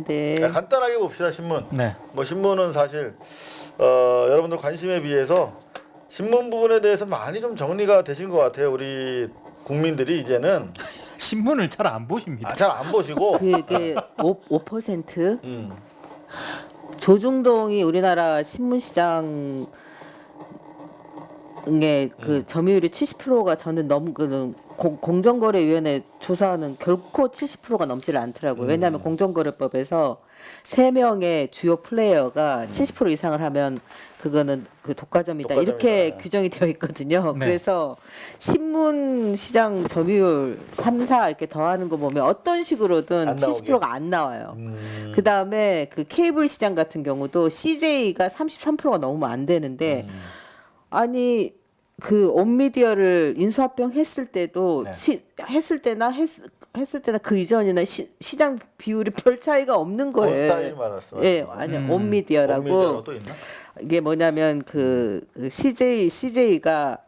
네. 간단하게 봅시다. 신문. 네. 뭐 신문은 사실 여러분들 관심에 비해서 신문 부분에 대해서 많이 좀 정리가 되신 것 같아요. 우리 국민들이 이제는 신문을 잘 안 보십니다. 잘 안 보시고 그게 5%? 조중동이 우리나라 신문 시장의 그 점유율이 70%가 저는 너무 그 공정거래위원회 조사는 결코 70%가 넘지를 않더라고요. 왜냐하면 공정거래법에서 3명의 주요 플레이어가 70% 이상을 하면 그거는 그 독과점이다. 이렇게 규정이 되어 있거든요. 네. 그래서 신문 시장 점유율 3, 4 이렇게 더하는 거 보면 어떤 식으로든 안 나오게. 70%가 안 나와요. 그다음에 그 케이블 시장 같은 경우도 CJ가 33%가 넘으면 안 되는데 아니 그 온미디어를 인수합병 했을 때도 네. 했을 때나 그 이전이나 시장 비율이 별 차이가 없는 거예요. 온스타일 말했어. 예, 아니 온미디어라고 온미디어라고 또 있나? 이게 뭐냐면 그 CJ가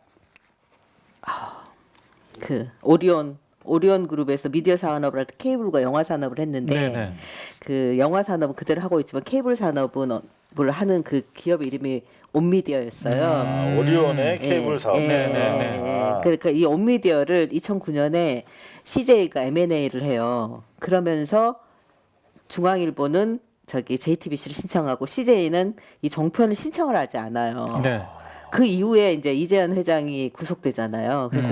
그 오리온 그룹에서 미디어 산업을 할 때 케이블과 영화 산업을 했는데 네네. 그 영화 산업은 그대로 하고 있지만 케이블 산업은 뭘 하는 그 기업 이름이 온미디어였어요. 오리온의 케이블 사업. 네네네. 그러니까 이 온미디어를 2009년에 CJ가 M&A를 해요. 그러면서 중앙일보는 저기 JTBC를 신청하고 CJ는 이 종편을 신청을 하지 않아요. 네. 그 이후에 이제 이재현 회장이 구속되잖아요. 그래서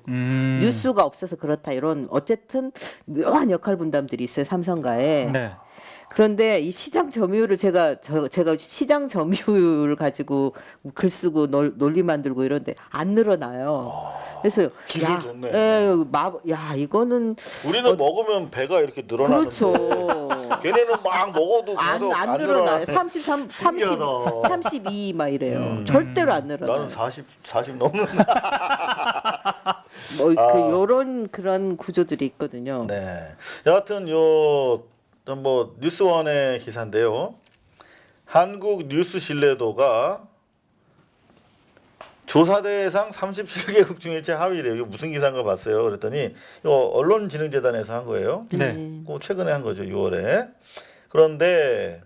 뉴스가 없어서 그렇다 이런 어쨌든 묘한 역할 분담들이 있어요 삼성가에. 네. 그런데 이 시장 점유율을 제가 시장 점유율을 가지고 글 쓰고 논리 만들고 이런데 안 늘어나요. 그래서 기술 좋네. 야 이거는 우리는 먹으면 배가 이렇게 늘어나는데 그렇죠. 걔네는 막 먹어도 계속 안 늘어나요. 33, 30, 신기하다. 32 막 이래요. 절대로 안 늘어나요. 나는 40 넘는. 그 요런 그런 구조들이 있거든요. 네. 여하튼 뭐 뉴스원의 기사인데요. 한국 뉴스 신뢰도가 조사 대상 37개국 중에 최하위래요. 이거 무슨 기사인가 봤어요. 그랬더니 이거 언론진흥재단에서 한 거예요. 네. 그 최근에 한 거죠. 6월에. 그런데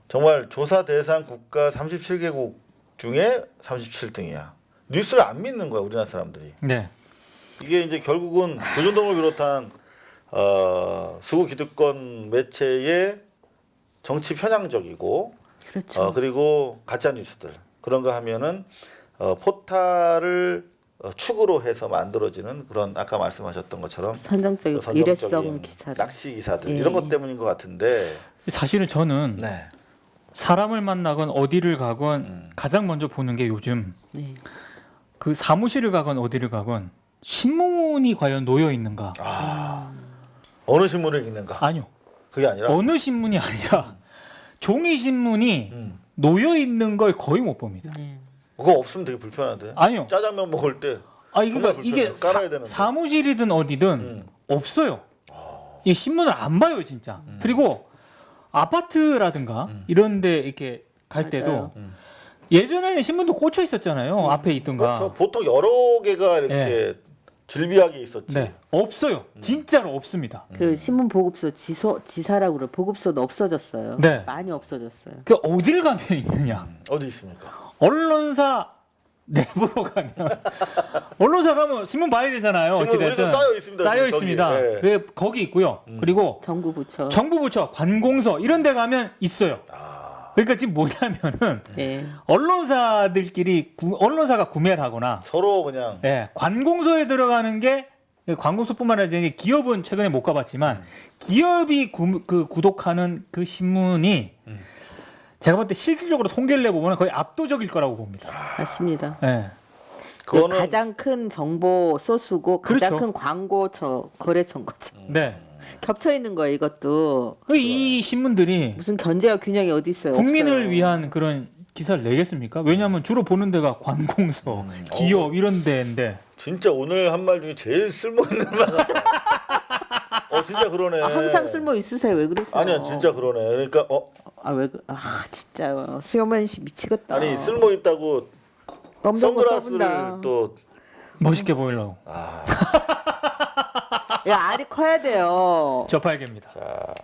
정말 조사 대상 국가 37개국 중에 37등이야. 뉴스를 안 믿는 거야, 우리나라 사람들이. 네. 이게 이제 결국은 조중동을 비롯한 수구 기득권 매체의 정치 편향적이고 그렇죠. 그리고 가짜 뉴스들 그런 거 하면은 포탈을 축으로 해서 만들어지는 그런 아까 말씀하셨던 것처럼 선정적인 선정적인 일회성 기사들. 낚시 기사들 예. 이런 것 때문인 것 같은데. 사실은 저는 네. 사람을 만나건 어디를 가건 가장 먼저 보는 게 요즘 네. 그 사무실을 가건 어디를 가건 신문이 과연 놓여 있는가? 어느 신문을 읽는가? 아니요. 그게 아니라 어느 신문이 아니라 종이 신문이 놓여 있는 걸 거의 못 봅니다. 네. 그거 없으면 되게 불편한데. 아니요. 짜장면 먹을 때 그러니까 정말 이게 불편해요. 깔아야 되는데. 사무실이든 어디든 없어요. 이 신문을 안 봐요, 진짜. 그리고 아파트라든가 이런데 이렇게 갈 때도 맞아요. 예전에는 신문도 꽂혀 있었잖아요. 앞에 있던가. 그렇죠. 보통 여러 개가 이렇게 질비하게 있었지. 네, 없어요. 진짜로 없습니다. 그 신문 보급소 지사라고 그래. 보급소도 없어졌어요. 네. 많이 없어졌어요. 그 어딜 가면 있느냐? 어디 있습니까? 언론사 내부로 가면 언론사 가면 신문 봐야 되잖아요. 신문 어찌됐든 우리도 쌓여 있습니다. 쌓여 지금 있습니다. 저기. 예. 왜 거기 있고요. 그리고 정부 부처. 정부 부처, 관공서 이런 데 가면 있어요. 그러니까 지금 뭐냐면은 네. 언론사들끼리 언론사가 구매를 하거나 서로 그냥 관공서에 들어가는 게 관공서뿐만 아니라 기업은 최근에 못 가봤지만 기업이 구독하는 그 신문이 제가 볼 때 실질적으로 통계를 내보면 거의 압도적일 거라고 봅니다. 맞습니다. 네. 그거는 가장 큰 정보 소스고 가장 그렇죠. 큰 광고처 거래처인 거죠. 네. 겹쳐 있는 거예요, 이것도. 이 신문들이 무슨 견제와 균형이 어디 있어요? 국민을 없어요. 위한 그런 기사를 내겠습니까? 왜냐하면 주로 보는 데가 관공서, 기업 이런 데인데. 진짜 오늘 한 말 중에 제일 쓸모있는 말 같아. 진짜 그러네. 항상 쓸모 있으세요. 왜 그러세요? 아니야, 진짜 그러네. 그러니까 진짜 수요만 씨 미치겠다. 아니 쓸모 있다고 없는 거 선글라스를 써본다. 또 멋있게 보이려고. 아, 야, 알이 커야 돼요. 저팔계입니다. 자,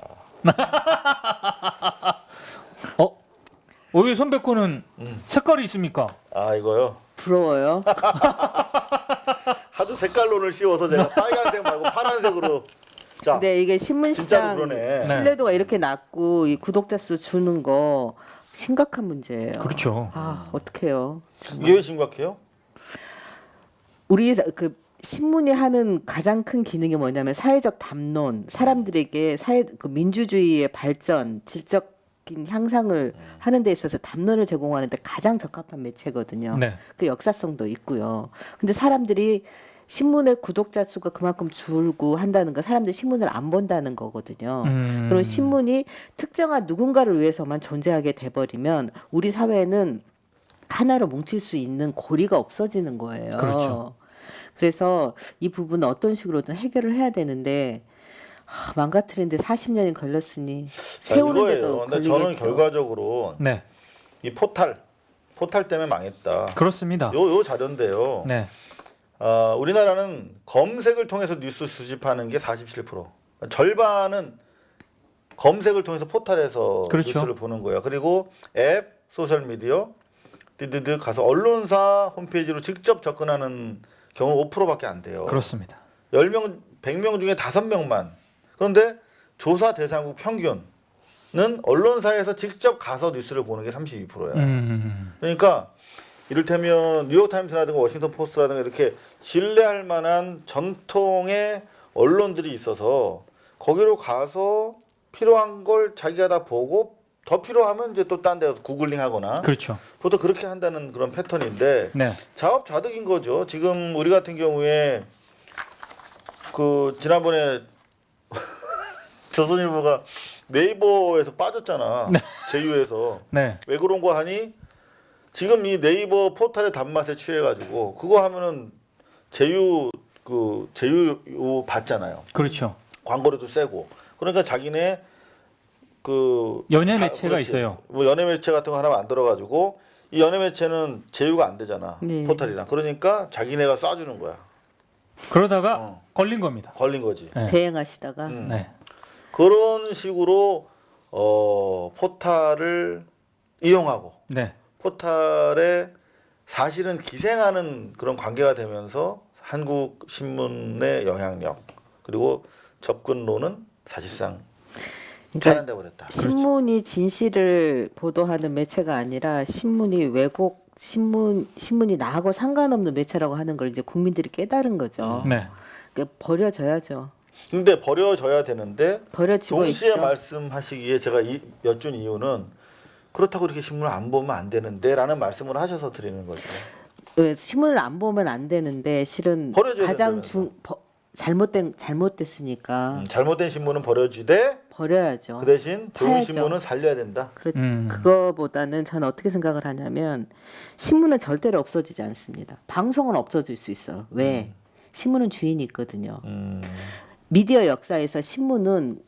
왜 손백호는 색깔이 있습니까? 아 이거요. 부러워요. 하도 색깔론을 씌워서 제가 빨간색 말고 파란색으로. 자, 근데 이게 신문 진짜로 시장 그러네. 신뢰도가 이렇게 낮고 이 구독자 수 주는 거 심각한 문제예요. 그렇죠. 아, 어떡해요. 이게 왜 심각해요? 우리 그 신문이 하는 가장 큰 기능이 뭐냐면 사회적 담론, 사람들에게 그 민주주의의 발전, 질적인 향상을 하는 데 있어서 담론을 제공하는데 가장 적합한 매체거든요. 네. 그 역사성도 있고요. 근데 사람들이 신문의 구독자 수가 그만큼 줄고 한다는 건 사람들이 신문을 안 본다는 거거든요. 그럼 신문이 특정한 누군가를 위해서만 존재하게 돼버리면 우리 사회는 하나로 뭉칠 수 있는 고리가 없어지는 거예요. 그렇죠. 그래서 이 부분은 어떤 식으로든 해결을 해야 되는데 망가뜨리는데 40년이 걸렸으니 자, 세우는데도 이거예요. 근데 걸리겠죠. 저는 결과적으로 네. 이 포탈 때문에 망했다. 그렇습니다. 요 자료인데요. 네. 우리나라는 검색을 통해서 뉴스 수집하는 게 47%. 절반은 검색을 통해서 포탈에서 그렇죠. 뉴스를 보는 거예요. 그리고 앱, 소셜 미디어, 디디드 가서 언론사 홈페이지로 직접 접근하는 경우는 5%밖에 안 돼요. 그렇습니다. 10명, 100명 중에 5명만. 그런데 조사 대상국 평균은 언론사에서 직접 가서 뉴스를 보는 게 32%예요. 그러니까 이를테면 뉴욕타임스라든가 워싱턴 포스트라든가 이렇게 신뢰할 만한 전통의 언론들이 있어서 거기로 가서 필요한 걸 자기가 다 보고 더 필요하면 이제 또 딴 데 가서 구글링 하거나 그렇죠. 보통 그렇게 한다는 그런 패턴인데 네. 자업자득인 거죠. 지금 우리 같은 경우에 그 지난번에 조선일보가 네이버에서 빠졌잖아. 제휴에서. 네. 왜 그런 거 하니? 지금 이 네이버 포털의 단맛에 취해가지고 그거 하면은 제휴 받잖아요. 그렇죠. 광고료도 세고. 그러니까 자기네 그 연예 매체가 그렇지. 있어요. 뭐 연예 매체 같은 거 하나 만들어가지고 이 연예 매체는 제휴가 안 되잖아. 네. 포털이랑. 그러니까 자기네가 쏴주는 거야. 그러다가 걸린 겁니다. 걸린 거지. 네. 대행하시다가 네. 그런 식으로 포탈을 이용하고 네. 포탈에 사실은 기생하는 그런 관계가 되면서 한국 신문의 영향력 그리고 접근론은 사실상 차단돼 버렸다. 신문이 진실을 보도하는 매체가 아니라 신문이 왜곡 신문이 나하고 상관없는 매체라고 하는 걸 이제 국민들이 깨달은 거죠. 네. 그러니까 버려져야죠. 근데 버려져야 되는데 버려지고 동시에 있죠. 말씀하시기에 제가 여쭌 이유는 그렇다고 이렇게 신문을 안 보면 안 되는데라는 말씀을 하셔서 드리는 거죠. 신문을 안 보면 안 되는데 실은 버려져야 가장 된다면서. 잘못됐으니까 잘못된 신문은 버려지되 버려야죠. 그 대신 좋은 사야죠. 신문은 살려야 된다. 그거보다는 저는 어떻게 생각을 하냐면 신문은 절대로 없어지지 않습니다. 방송은 없어질 수 있어요. 왜? 신문은 주인이 있거든요. 미디어 역사에서 신문은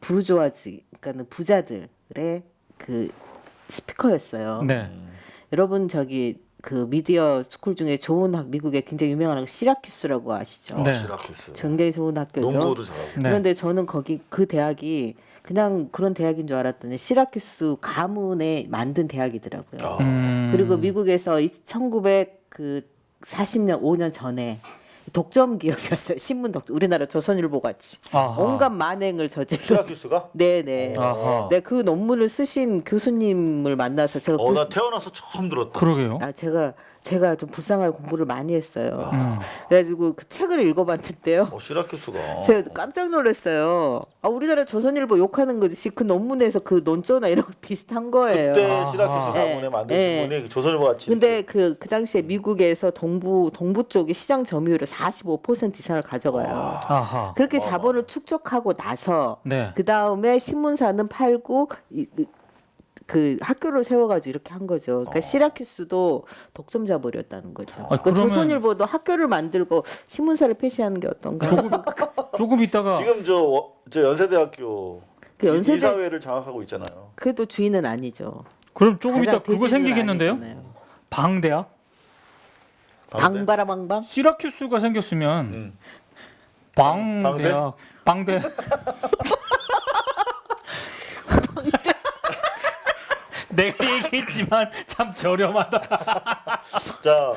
부르주아지, 그러니까 부자들의 그 스피커였어요. 네. 여러분 그 미디어 스쿨 중에 좋은 미국에 굉장히 유명한 학교 시라큐스라고 아시죠? 네. 시라큐스. 굉장히 좋은 학교죠. 농구도 잘하고. 네. 그런데 저는 그 대학이 그냥 그런 대학인 줄 알았더니 시라큐스 가문에 만든 대학이더라고요. 그리고 미국에서 1940년 5년 전에 독점 기업이었어요. 신문 독점. 우리나라 조선일보 같이 아하. 온갖 만행을 저질러. 시라큐스가? 네네. 아하. 네, 그 논문을 쓰신 교수님을 만나서 제가 나 태어나서 처음 들었다. 그러게요. 제가 좀 불쌍하게 공부를 많이 했어요. 음. 그래가지고 그 책을 읽어봤는데요. 시라큐스가. 제가 깜짝 놀랐어요. 우리나라 조선일보 욕하는 거지 그 논문에서 그 논조나 이런 거 비슷한 거예요. 그때 아하. 시라큐스 가문에 네. 만든 네. 신문이 조선일보 같이. 근데 그 당시에 미국에서 동부 쪽이 시장 점유율을 45% 이상을 가져가요. 아하. 그렇게 자본을 축적하고 나서 네. 그 다음에 신문사는 팔고 그 학교를 세워가지고 이렇게 한 거죠. 그러니까 시라큐스도 독점자 버렸다는 거죠. 그러니까 그러면- 조선일보도 학교를 만들고 신문사를 폐지하는 게 어떤가? 조금 있다가 지금 저 연세대학교 그 연세대 이사회를 장악하고 있잖아요. 그래도 주인은 아니죠. 그럼 조금 가장 있다 그거 대주주는 생기겠는데요? 아니잖아요. 방대학? 방바라방방. 시라큐스가 생겼으면 음. 방대학 방대 내가 얘기했지만 참 저렴하다. 자,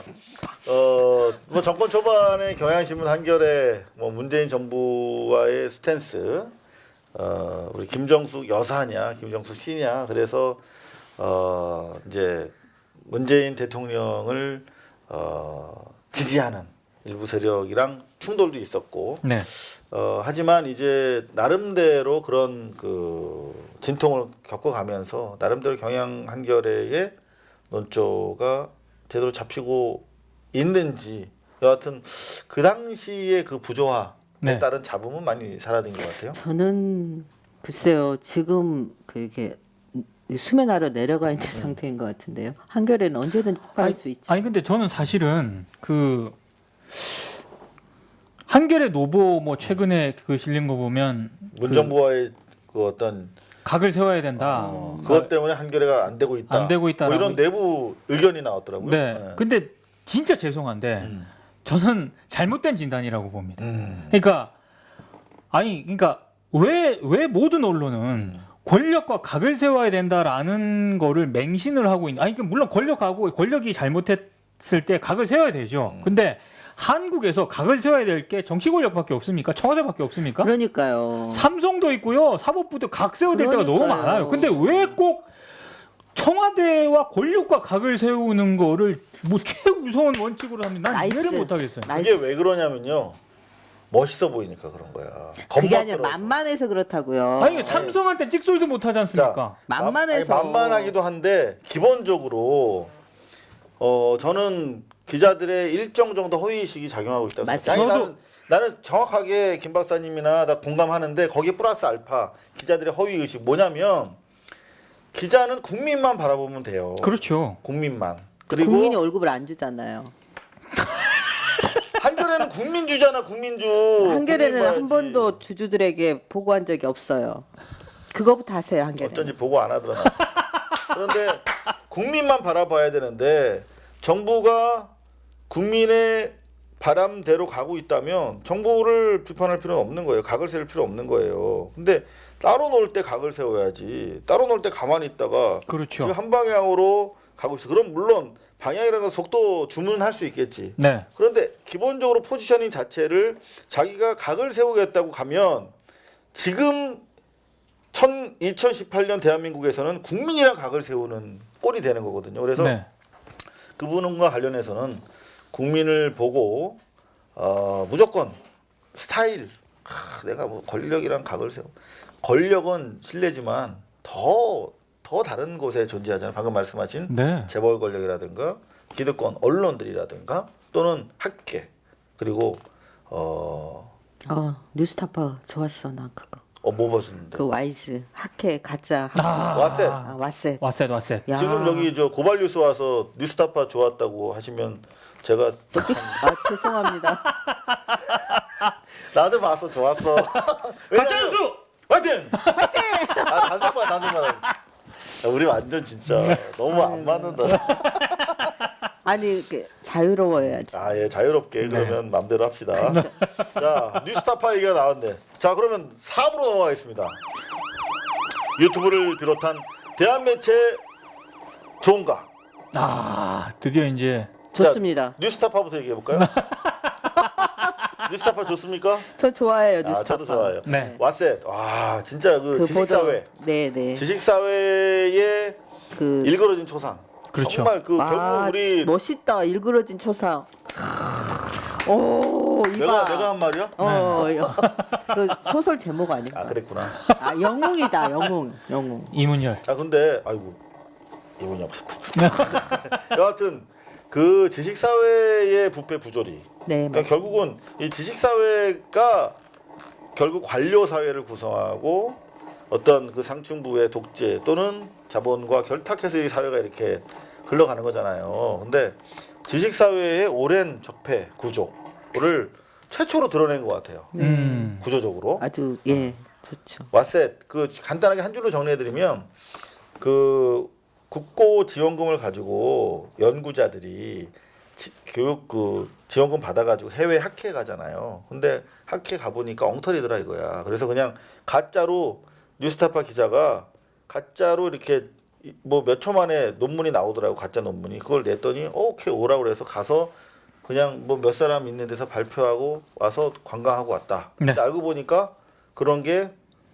뭐 정권 초반에 경향신문 한겨레 뭐 문재인 정부와의 스탠스, 우리 김정숙 여사냐, 김정숙 씨냐, 그래서 이제 문재인 대통령을 지지하는 일부 세력이랑 충돌도 있었고, 네. 하지만 이제 나름대로 그런 그 진통을 겪어가면서 나름대로 경향 한겨레의 논조가 제대로 잡히고 있는지 여하튼 그 당시의 그 부조화에 네. 따른 잡음은 많이 사라진 것 같아요. 저는 글쎄요. 지금 그게 수면 아래 내려가 있는 상태인 것 같은데요. 한겨레는 언제든지 폭발할 수 있지. 아니 근데 저는 사실은 그 한겨레 노보 뭐 최근에 그 실린 거 보면 문정부와의 그 어떤 각을 세워야 된다. 그것 때문에 한겨레가 안 되고 있다. 안 되고 있다라고. 뭐 이런 내부 의견이 나왔더라고요. 네. 근데 진짜 죄송한데 음. 저는 잘못된 진단이라고 봅니다. 음. 그러니까 왜 모든 언론은 권력과 각을 세워야 된다라는 거를 맹신을 하고 있는. 아니 그 물론 권력이 잘못했을 때 각을 세워야 되죠. 근데 한국에서 각을 세워야 될 게 정치 권력밖에 없습니까? 청와대밖에 없습니까? 그러니까요. 삼성도 있고요. 사법부도 각 세워야 될 때가 너무 그러니까요. 많아요. 근데 왜 꼭 청와대와 권력과 각을 세우는 거를 뭐 최우선 원칙으로 하면 난 나이스. 이해를 못 하겠어요. 그게 왜 그러냐면요. 멋있어 보이니까 그런 거야. 그게 아니라 겁먹더라고. 만만해서 그렇다고요. 아니 삼성한테 찍소리도 못 하지 않습니까? 만만해서. 아니, 만만하기도 한데 기본적으로 저는 기자들의 일정 정도 허위 의식이 작용하고 있다고 생각해요. 아니, 저도- 나는 정확하게 김 박사님이나 나 공감하는데 거기에 플러스 알파 기자들의 허위 의식 뭐냐면 기자는 국민만 바라보면 돼요. 그렇죠. 국민만. 그리고 국민이 월급을 안 주잖아요. 한겨레는 국민주잖아, 국민주. 한겨레는 국민 한 봐야지. 번도 주주들에게 보고한 적이 없어요. 그거부터 하세요, 한겨레. 어쩐지 보고 안 하더라. 그런데 국민만 바라봐야 되는데 정부가 국민의 바람대로 가고 있다면 정부를 비판할 필요는 없는 거예요. 각을 세울 필요 없는 거예요. 근데 따로 놀 때 각을 세워야지. 따로 놀 때 가만히 있다가 그렇죠. 지금 한 방향으로 가고 있어. 그럼 물론 방향이라는 속도 주문할 수 있겠지. 네. 그런데 기본적으로 포지셔닝 자체를 자기가 각을 세우겠다고 가면 지금 2018년 대한민국에서는 국민이랑 각을 세우는 꼴이 되는 거거든요. 그래서 네. 그 부분과 관련해서는 국민을 보고 무조건 스타일 내가 뭐 권력이랑 각을 세워 권력은 실례지만 더 다른 곳에 존재하잖아요. 방금 말씀하신 네. 재벌 권력이라든가 기득권 언론들이라든가 또는 학계 그리고 뉴스타파 좋았어, 나 그거. 뭐 보셨는데 그 와이즈 학회 가짜. 와셋. 와셋. 와셋. 야. 지금 여기 저 고발 뉴스 와서 뉴스타파 좋았다고 하시면 제가 죄송합니다. 나도 봤어 좋았어. 가짜뉴스. 화이팅! 화이팅! 단순만. 우리 완전 진짜 너무 안 맞는다. 아니 자유로워야지. 예, 자유롭게 그러면 맘대로 합시다. 자, 뉴스타파 얘기가 나왔네. 자, 그러면 4부로 넘어가겠습니다. 유튜브를 비롯한 대한 매체 좋은가? 드디어 이제 좋습니다. 뉴스타파부터 얘기해 볼까요? 뉴스타파 좋습니까? 저 좋아해요, 뉴스타파. 저도 좋아요. 네. 왓셋. 와, 진짜 그 지식사회. 네네. 지식사회의 그 일그러진 초상. 그렇죠. 정말 그 결국 우리 멋있다. 일그러진 초상. 오, 이봐. 내가 한 말이야? 그 소설 제목 아닌가? 그랬구나. 영웅이다. 영웅. 이문열. 근데 아이고 이분이 없어. 여하튼 그 지식사회의 부패 부조리. 네, 그러니까 맞습니다. 결국은 이 지식사회가 결국 관료 사회를 구성하고 어떤 그 상층부의 독재 또는 자본과 결탁해서 이 사회가 이렇게 흘러가는 거잖아요. 근데 지식사회의 오랜 적폐 구조를 최초로 드러낸 것 같아요. 구조적으로. 아주 좋죠. 왓셋 그 간단하게 한 줄로 정리해드리면 그 국고 지원금을 가지고 연구자들이 교육 그 지원금 받아가지고 해외 학회 가잖아요. 근데 학회 가보니까 엉터리더라 이거야. 그래서 그냥 가짜로 뉴스타파 기자가 가짜로 이렇게 뭐 몇 초 만에 논문이 나오더라고. 가짜 논문이. 그걸 냈더니 오케이 오라고 그래서 가서 그냥 뭐 몇 사람 있는 데서 발표하고 와서 관광하고 왔다. 근데 네. 알고 보니까 그런 게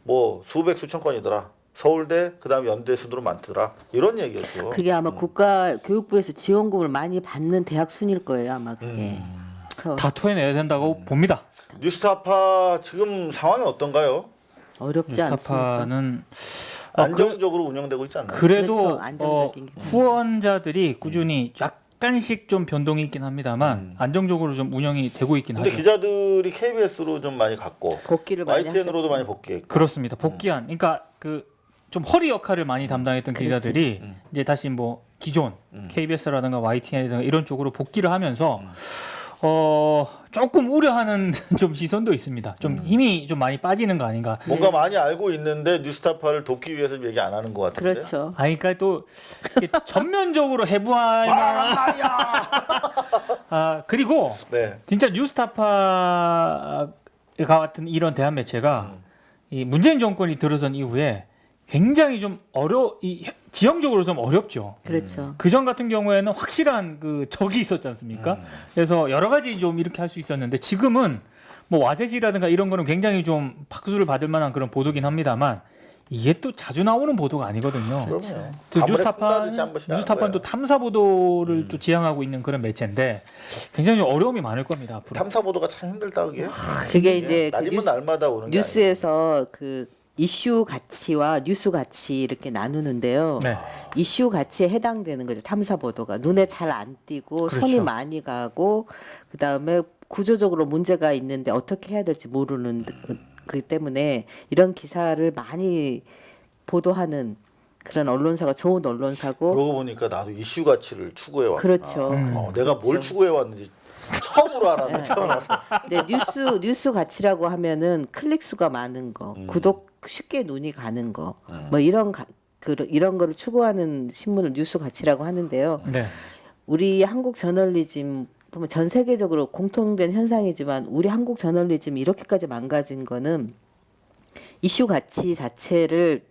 뭐 수백 수천 건이더라. 서울대 그다음에 연대 순으로 많더라. 이런 얘기였죠. 그게 아마 국가 교육부에서 지원금을 많이 받는 대학 순일 거예요 아마 그게. 그래서 다 토해내야 된다고 봅니다. 뉴스타파 지금 상황이 어떤가요? 어렵지 않습니까? 뉴스타파는 안정적으로 운영되고 있지 않나요? 그래도 그렇죠. 안정적인 후원자들이 꾸준히 약간씩 좀 변동이 있긴 합니다만 안정적으로 좀 운영이 되고 있긴 근데 하죠. 기자들이 KBS로 좀 많이 갔고 복귀를 많이 YTN으로도 하셨죠. 많이 복귀했고 그렇습니다. 복귀한 그러니까 그 좀 허리 역할을 많이 담당했던 기자들이 이제 다시 뭐 기존 KBS라든가 YTN이라든가 이런 쪽으로 복귀를 하면서 조금 우려하는 좀 시선도 있습니다. 좀 힘이 좀 많이 빠지는 거 아닌가. 뭔가 많이 알고 있는데 뉴스타파를 돕기 위해서 얘기 안 하는 것 같은데. 그렇죠. 아니 그러니까 또 이렇게 전면적으로 해부할 만한 그리고 네. 진짜 뉴스타파 같은 이런 대한 매체가 이 문재인 정권이 들어선 이후에 굉장히 좀 지형적으로 좀 어렵죠. 그렇죠. 그전 같은 경우에는 확실한 그 적이 있었지 않습니까? 그래서 여러 가지 좀 이렇게 할 수 있었는데 지금은 뭐 와셋이라든가 이런 거는 굉장히 좀 박수를 받을 만한 그런 보도긴 합니다만 이게 또 자주 나오는 보도가 아니거든요. 그럼요. 그 아무래도 푼다듯이 한 번씩 하는 뉴스타파는 또 거예요. 탐사 보도를 또 지향하고 있는 그런 매체인데 굉장히 좀 어려움이 많을 겁니다. 앞으로. 탐사 보도가 참 힘들다 그게. 그게 이제 그 날이면 날마다 오는 게 뉴스에서 그 이슈 가치와 뉴스 가치 이렇게 나누는데요. 네. 이슈 가치에 해당되는 거죠. 탐사 보도가 눈에 잘 안 띄고 그렇죠. 손이 많이 가고 그다음에 구조적으로 문제가 있는데 어떻게 해야 될지 모르는 그 때문에 이런 기사를 많이 보도하는 그런 언론사가 좋은 언론사고 그러고 보니까 나도 이슈 가치를 추구해 왔구나. 그렇죠. 내가 뭘 그렇죠. 추구해 왔는지 처음으로 알았네. 네, 태어나서. 네, 뉴스 가치라고 하면은 클릭 수가 많은 거, 구독 쉽게 눈이 가는 거, 뭐 이런 거를 추구하는 신문을 뉴스 가치라고 하는데요. 네. 우리 한국 저널리즘 보면 전 세계적으로 공통된 현상이지만 우리 한국 저널리즘이 이렇게까지 망가진 거는 이슈 가치 자체를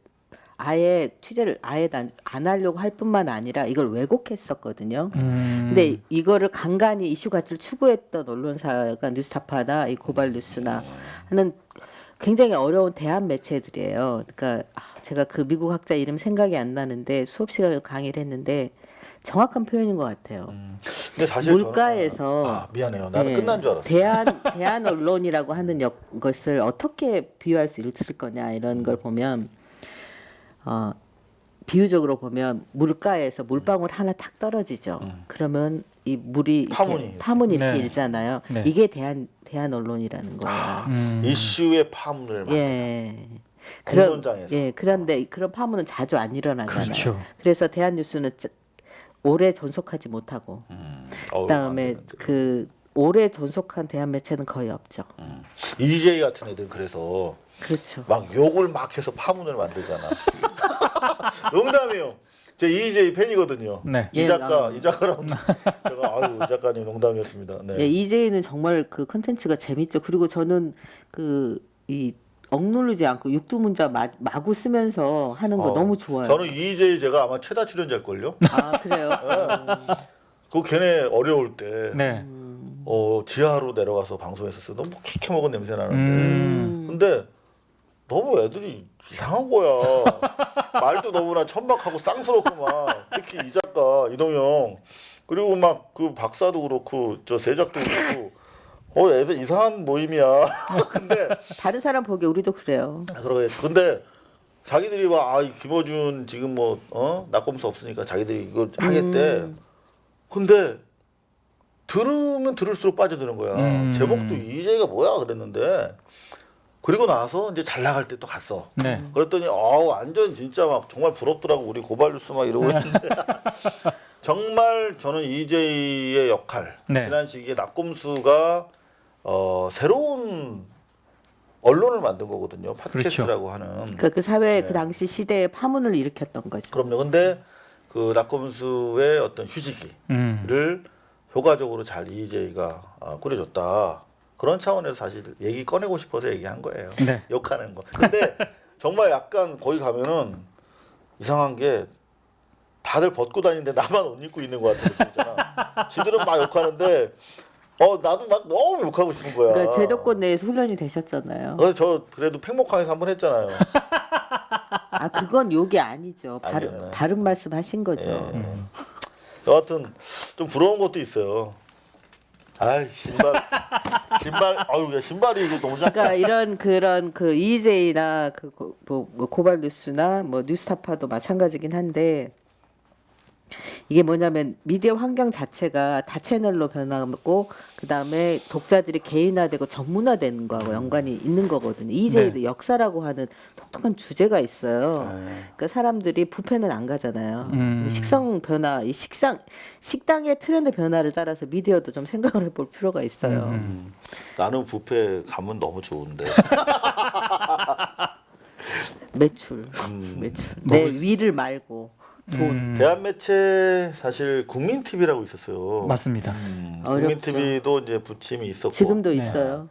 아예 취재를 아예 안 하려고 할 뿐만 아니라 이걸 왜곡했었거든요. 근데 이거를 간간히 이슈 가치를 추구했던 언론사가 뉴스타파나 이 고발뉴스나 하는 굉장히 어려운 대한 매체들이에요. 그러니까 제가 그 미국 학자 이름 생각이 안 나는데 수업 시간에 강의를 했는데 정확한 표현인 것 같아요. 근데 사실 물가에서 미안해요. 나는 네, 끝난 줄 알았어. 대한 언론이라고 하는 것을 어떻게 비유할 수 있을 거냐 이런 걸 보면 비유적으로 보면 물가에서 물방울 하나 탁 떨어지죠. 그러면 이 물이 파문이 이렇게 네. 일잖아요. 네. 이게 대한 언론이라는 거예요. 이슈의 파문을 예. 공론장에서. 예, 그런데 그런 파문은 자주 안 일어나잖아요. 그렇죠. 그래서 대한뉴스는 오래 존속하지 못하고 그다음에 그 오래 존속한 대한 매체는 거의 없죠. EJ 같은 애들 그래서 그렇죠. 막 욕을 막 해서 파문을 만들잖아. 농담이에요. 제 EJ 팬이거든요. 네. 이 작가랑 제가 아유 이 작가님 농담이었습니다. 네. 예, 이제는 정말 그 컨텐츠가 재밌죠. 그리고 저는 이 억누르지 않고 육두문자 마구 쓰면서 하는 거 너무 좋아요. 저는 EJ 제가 아마 최다 출연자일 걸요. 아 그래요? 그 걔네 어려울 때 네. 지하로 내려가서 방송했었어요. 너무 키켜 먹은 냄새 나는데. 근데 너무 애들이 이상한 거야. 말도 너무나 천박하고 쌍스럽고 막 특히 이 작가 이동영 그리고 막 그 박사도 그렇고 저 세작도 그렇고 애들 이상한 모임이야. 근데 다른 사람 보기에 우리도 그래요. 그러겠지. 근데 자기들이 막 김어준 지금 뭐 낙검수 없으니까 자기들이 이거 하겠대. 근데 들으면 들을수록 빠져드는 거야. 제목도 이재가 뭐야 그랬는데 그리고 나서 이제 잘 나갈 때 또 갔어. 네. 그랬더니 완전 진짜 막 정말 부럽더라고. 우리 고발뉴스 막 이러고 있는데 정말 저는 이재의 역할 네. 지난 시기에 낙검수가 새로운 언론을 만든 거거든요. 팟캐스트라고 하는. 그 사회 그 당시 시대의 파문을 일으켰던 거죠. 그럼요. 근데 그 낙검수의 어떤 휴지기를 효과적으로 잘 EJ가 꾸려줬다. 그런 차원에서 사실 얘기 꺼내고 싶어서 얘기한 거예요. 네. 욕하는 거. 근데 정말 약간 거기 가면은 이상한 게 다들 벗고 다니는데 나만 옷 입고 있는 것 같은 느낌이잖아. 지들은 막 욕하는데 나도 막 너무 욕하고 싶은 거야. 그러니까 제도권 내에서 훈련이 되셨잖아요. 그래서 저 그래도 팽목항에서 한번 했잖아요. 아 그건 욕이 아니죠. 아니었나요? 바른 말씀 하신 거죠. 예. 여하튼 좀 부러운 것도 있어요. 아이 신발 아유 야, 신발이 이게 너무 작다. 그러니까 이런 그런 그 EJ나 뭐 고발 뉴스나 뭐 뉴스타파도 마찬가지긴 한데 이게 뭐냐면 미디어 환경 자체가 다채널로 변하고 그 다음에 독자들이 개인화되고 전문화되는 거하고 연관이 있는 거거든요. EJ도 역사라고 하는 독특한 주제가 있어요. 그러니까 사람들이 뷔페는 안 가잖아요. 식성 변화, 이 식당의 트렌드 변화를 따라서 미디어도 좀 생각을 해볼 필요가 있어요. 나는 뷔페 가면 너무 좋은데. 매출. 내 위를 말고. 돈. 대한 매체 사실 국민 TV라고 있었어요. 맞습니다. 국민 TV도 이제 부침이 있었고. 지금도 네. 있어요.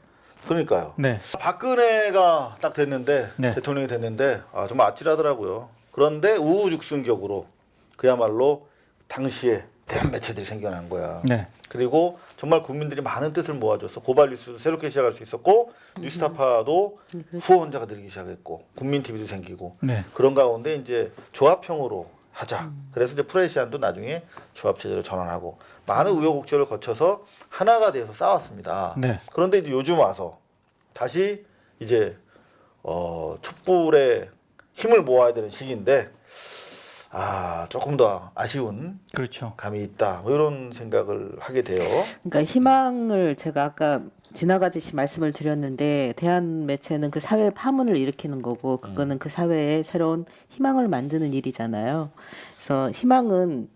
그러니까요. 네. 박근혜가 딱 됐는데 네. 대통령이 됐는데 정말 아찔하더라고요. 그런데 우후죽순격으로 그야말로 당시에 대한 매체들이 생겨난 거야. 네. 그리고 정말 국민들이 많은 뜻을 모아줘서 고발 뉴스도 새롭게 시작할 수 있었고 뉴스타파도 후원자가 늘기 시작했고 국민 TV도 생기고 네. 그런 가운데 이제 조합형으로 하자. 그래서 이제 프레시안도 나중에 조합 체제로 전환하고 많은 우여곡절을 거쳐서 하나가 돼서 싸웠습니다. 네. 그런데 이제 요즘 와서 다시 이제 촛불에 힘을 모아야 되는 시기인데 조금 더 아쉬운 그렇죠. 감이 있다. 뭐 이런 생각을 하게 돼요. 그러니까 희망을 제가 아까 지나가듯이 말씀을 드렸는데 대한 매체는 그 사회 파문을 일으키는 거고 그거는 그 사회에 새로운 희망을 만드는 일이잖아요. 그래서 희망은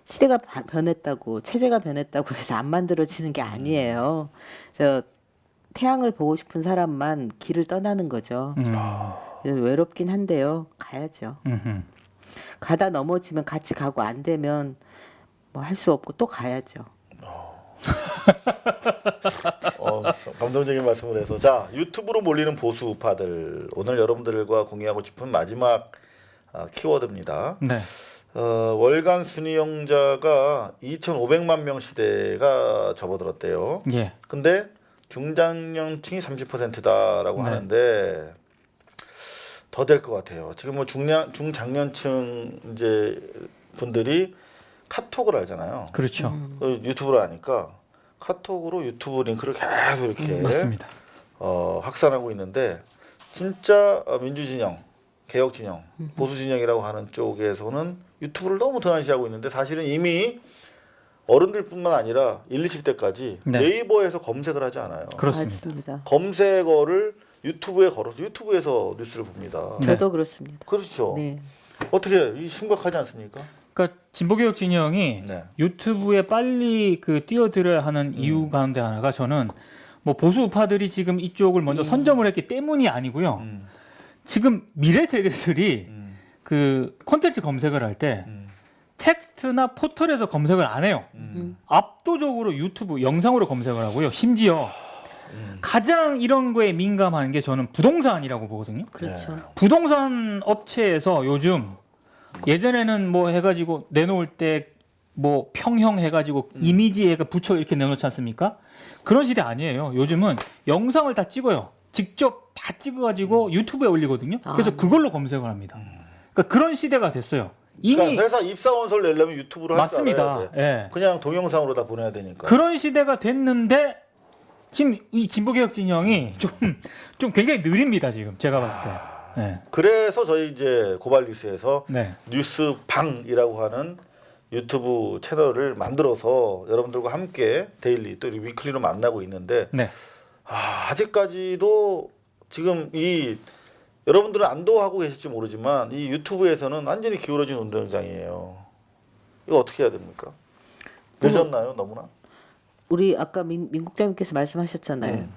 시대가 변했다고 체제가 변했다고 해서 안 만들어지는 게 아니에요. 그래서 태양을 보고 싶은 사람만 길을 떠나는 거죠. 그래서 외롭긴 한데요. 가야죠. 가다 넘어지면 같이 가고 안 되면 뭐 할 수 없고 또 가야죠. 감동적인 말씀을 해서 자 유튜브로 몰리는 보수 우파들 오늘 여러분들과 공유하고 싶은 마지막 키워드입니다. 네. 월간 순위용자가 2,500만 명 시대가 접어들었대요. 예. 근데 중장년층이 30%다라고 네. 하는데 더 될 것 같아요. 지금 뭐 중장년층 이제 분들이 카톡을 알잖아요. 그렇죠. 유튜브를 하니까 카톡으로 유튜브 링크를 계속 이렇게 맞습니다. 확산하고 있는데 진짜 민주진영, 개혁진영, 보수진영이라고 하는 쪽에서는 유튜브를 너무 등한시하고 있는데 사실은 이미 어른들뿐만 아니라 1, 20대까지 네. 네이버에서 검색을 하지 않아요. 그렇습니다. 맞습니다. 검색어를 유튜브에 걸어서 유튜브에서 뉴스를 봅니다. 네. 저도 그렇습니다. 그렇죠. 네. 어떻게 이 심각하지 않습니까? 그러니까 진보개혁 진영이 네. 유튜브에 빨리 그 뛰어들어야 하는 이유 가운데 하나가 저는 뭐 보수 우파들이 지금 이쪽을 먼저 선점을 했기 때문이 아니고요. 지금 미래 세대들이 그 콘텐츠 검색을 할 때 텍스트나 포털에서 검색을 안 해요. 압도적으로 유튜브 영상으로 검색을 하고요. 심지어 가장 이런 거에 민감한 게 저는 부동산이라고 보거든요. 그렇죠. 네. 부동산 업체에서 요즘 예전에는 뭐 해가지고 내놓을 때 뭐 평형 해가지고 이미지에 붙여 이렇게 내놓지 않습니까? 그런 시대 아니에요. 요즘은 영상을 다 찍어요. 직접 다 찍어가지고 유튜브에 올리거든요. 그래서 그걸로 검색을 합니다. 그러니까 그런 시대가 됐어요. 이미 그러니까 회사 입사원서를 내려면 유튜브로 할 줄 알아야 맞습니다. 돼. 예. 그냥 동영상으로 다 보내야 되니까. 그런 시대가 됐는데 지금 이 진보개혁 진영이 좀 굉장히 느립니다. 지금 제가 봤을 때. 네. 그래서 저희 이제 고발 뉴스에서 네. 뉴스방이라고 하는 유튜브 채널을 만들어서 여러분들과 함께 데일리 또 위클리로 만나고 있는데 네. 아직까지도 지금 이 여러분들은 안도하고 계실지 모르지만 이 유튜브에서는 완전히 기울어진 운동장이에요. 이거 어떻게 해야 됩니까? 늦었나요, 너무나? 우리 아까 민국장님께서 말씀하셨잖아요.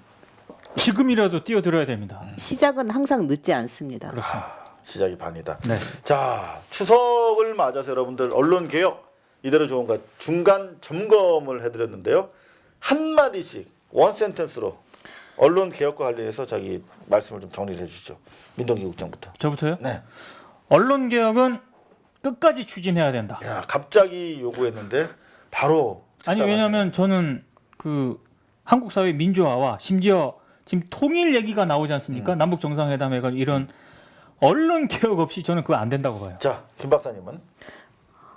지금이라도 뛰어들어야 됩니다. 시작은 항상 늦지 않습니다. 그렇습니다. 시작이 반이다. 네. 자, 추석을 맞아서 여러분들 언론 개혁 이대로 좋은가 중간 점검을 해드렸는데요. 한 마디씩 원 센텐스로 언론 개혁과 관련해서 자기 말씀을 좀 정리를 해주시죠. 민동기 국장부터. 저부터요? 네. 언론 개혁은 끝까지 추진해야 된다. 야 갑자기 요구했는데 바로. 아니 즉답하시네요. 왜냐하면 저는 그 한국 사회 민주화와 심지어 지금 통일 얘기가 나오지 않습니까? 남북 정상회담 해가지고 이런 언론 개혁 없이 저는 그거 안 된다고 봐요. 자, 김 박사님은?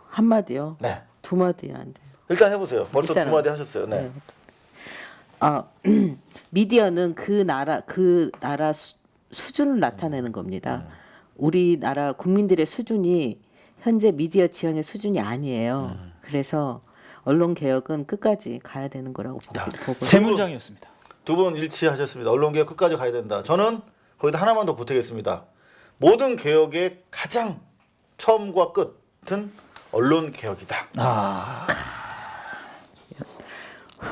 한마디요. 네. 두 마디 안 돼요. 일단 해보세요. 먼저 일단은. 두 마디 하셨어요. 네. 네. 아 미디어는 그 나라 수준을 나타내는 겁니다. 우리나라 국민들의 수준이 현재 미디어 지원의 수준이 아니에요. 그래서 언론 개혁은 끝까지 가야 되는 거라고 보고 세 문장이었습니다. 두 분 일치하셨습니다. 언론 개혁 끝까지 가야 된다. 저는 거기다 하나만 더 보태겠습니다. 모든 개혁의 가장 처음과 끝은 언론 개혁이다. 아,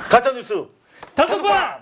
가짜 뉴스 단속반!